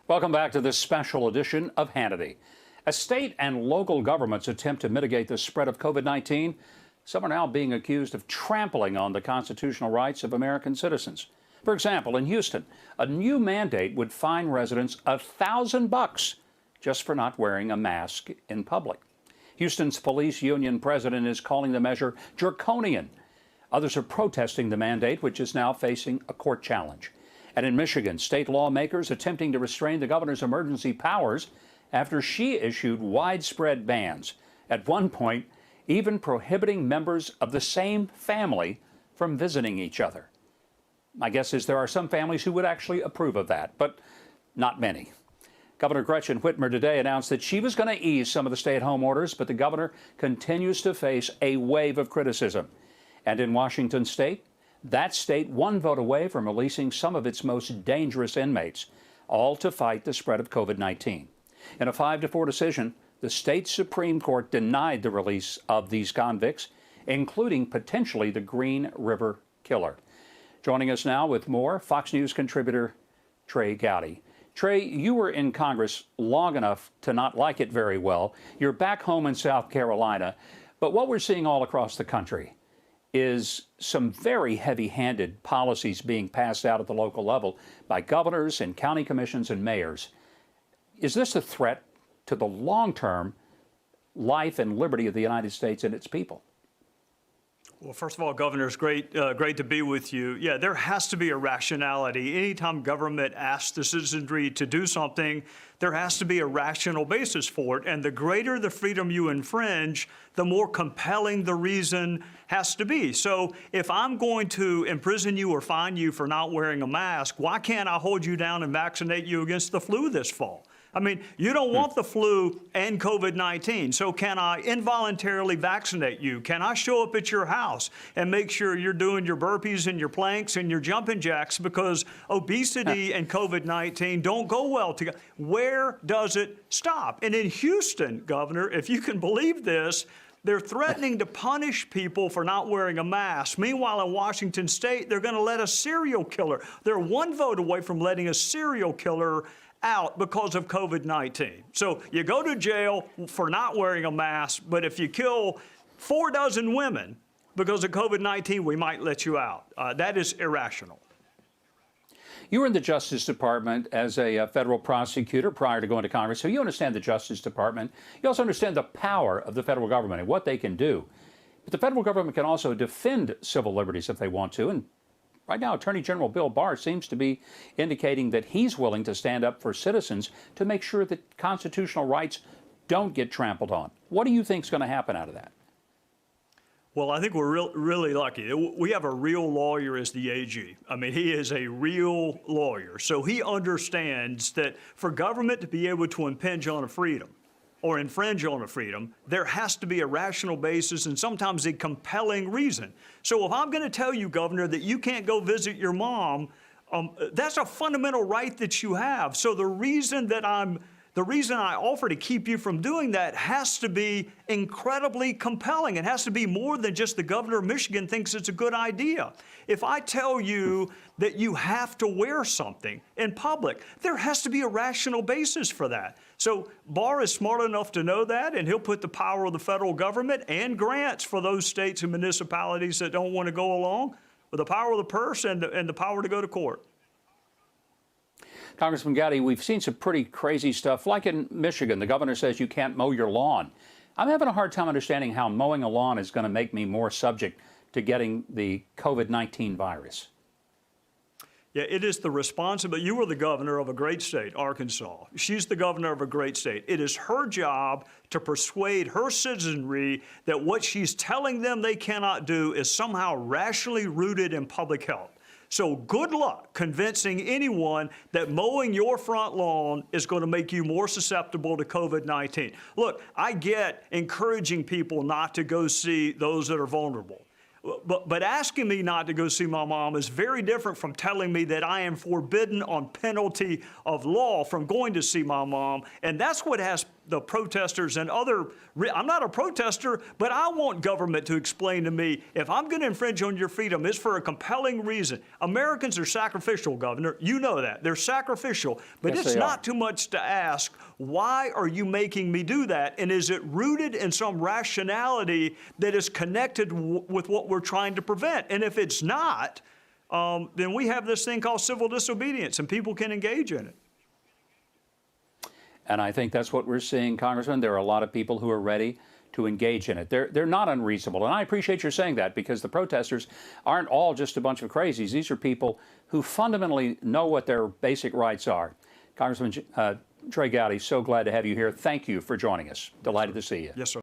Welcome back to this special edition of Hannity. As state and local governments attempt to mitigate the spread of COVID-19, some are now being accused of trampling on the constitutional rights of American citizens. For example, in Houston, a new mandate would fine residents $1,000 just for not wearing a mask in public. Houston's police union president is calling the measure draconian. Others are protesting the mandate, which is now facing a court challenge. And in Michigan, state lawmakers attempting to restrain the governor's emergency powers after she issued widespread bans, at one point even prohibiting members of the same family from visiting each other. My guess is there are some families who would actually approve of that, but not many. Governor Gretchen Whitmer today announced that she was going to ease some of the stay-at-home orders, but the governor continues to face a wave of criticism. And in Washington state, that state one vote away from releasing some of its most dangerous inmates, all to fight the spread of COVID-19. In a 5-4 decision, the state Supreme Court denied the release of these convicts, including potentially the Green River Killer. Joining us now with more, Fox News contributor Trey Gowdy. Trey, you were in Congress long enough to not like it very well. You're back home in South Carolina. But what we're seeing all across the country is some very heavy-handed policies being passed out at the local level by governors and county commissions and mayors. Is this a threat to the long-term life and liberty of the United States and its people? Well, first of all, Governor, it's great to be with you. Yeah, there has to be a rationality. Anytime government asks the citizenry to do something, there has to be a rational basis for it. And the greater the freedom you infringe, the more compelling the reason has to be. So if I'm going to imprison you or fine you for not wearing a mask, why can't I hold you down and vaccinate you against the flu this fall? I mean, you don't want the flu and COVID-19, so can I involuntarily vaccinate you? Can I show up at your house and make sure you're doing your burpees and your planks and your jumping jacks, because obesity and COVID-19 don't go well together? Where does it stop? And in Houston, Governor, if you can believe this, they're threatening to punish people for not wearing a mask. Meanwhile, in Washington state, they're going to let a serial killer. They're one vote away from letting a serial killer out because of COVID-19. So you go to jail for not wearing a mask, but if you kill 4 dozen women because of COVID-19, we might let you out. That is irrational. You were in the Justice Department as a federal prosecutor prior to going to Congress, so you understand the Justice Department. You also understand the power of the federal government and what they can do. But the federal government can also defend civil liberties if they want to, and right now, Attorney General Bill Barr seems to be indicating that he's willing to stand up for citizens to make sure that constitutional rights don't get trampled on. What do you think is going to happen out of that? Well, I think we're really lucky. We have a real lawyer as the AG. I mean, he is a real lawyer. So he understands that for government to be able to impinge on a freedom or infringe on a freedom, there has to be a rational basis and sometimes a compelling reason. So if I'm going to tell you, Governor, that you can't go visit your mom, that's a fundamental right that you have. So the reason I offer to keep you from doing that has to be incredibly compelling. It has to be more than just the governor of Michigan thinks it's a good idea. If I tell you that you have to wear something in public, there has to be a rational basis for that. So Barr is smart enough to know that, and he'll put the power of the federal government and grants for those states and municipalities that don't want to go along with the power of the purse and the power to go to court. Congressman Gowdy, we've seen some pretty crazy stuff, like in Michigan. The governor says you can't mow your lawn. I'm having a hard time understanding how mowing a lawn is going to make me more subject to getting the COVID-19 virus. Yeah, it is the responsibility. You were the governor of a great state, Arkansas. She's the governor of a great state. It is her job to persuade her citizenry that what she's telling them they cannot do is somehow rationally rooted in public health. So good luck convincing anyone that mowing your front lawn is going to make you more susceptible to COVID-19. Look, I get encouraging people not to go see those that are vulnerable. But asking me not to go see my mom is very different from telling me that I am forbidden on penalty of law from going to see my mom. And that's what has the protesters and other, I'm not a protester, but I want government to explain to me, if I'm going to infringe on your freedom, it's for a compelling reason. Americans are sacrificial, Governor. You know that. They're sacrificial. But Yes, it's they not are. too much to ask, why are you making me do that? And is it rooted in some rationality that is connected with what we're trying to prevent? And if it's not, then we have this thing called civil disobedience, and people can engage in it. And I think that's what we're seeing, Congressman. There are a lot of people who are ready to engage in it. They're not unreasonable. And I appreciate your saying that, because the protesters aren't all just a bunch of crazies. These are people who fundamentally know what their basic rights are. Congressman Trey Gowdy, so glad to have you here. Thank you for joining us. Delighted to see you. Yes, sir.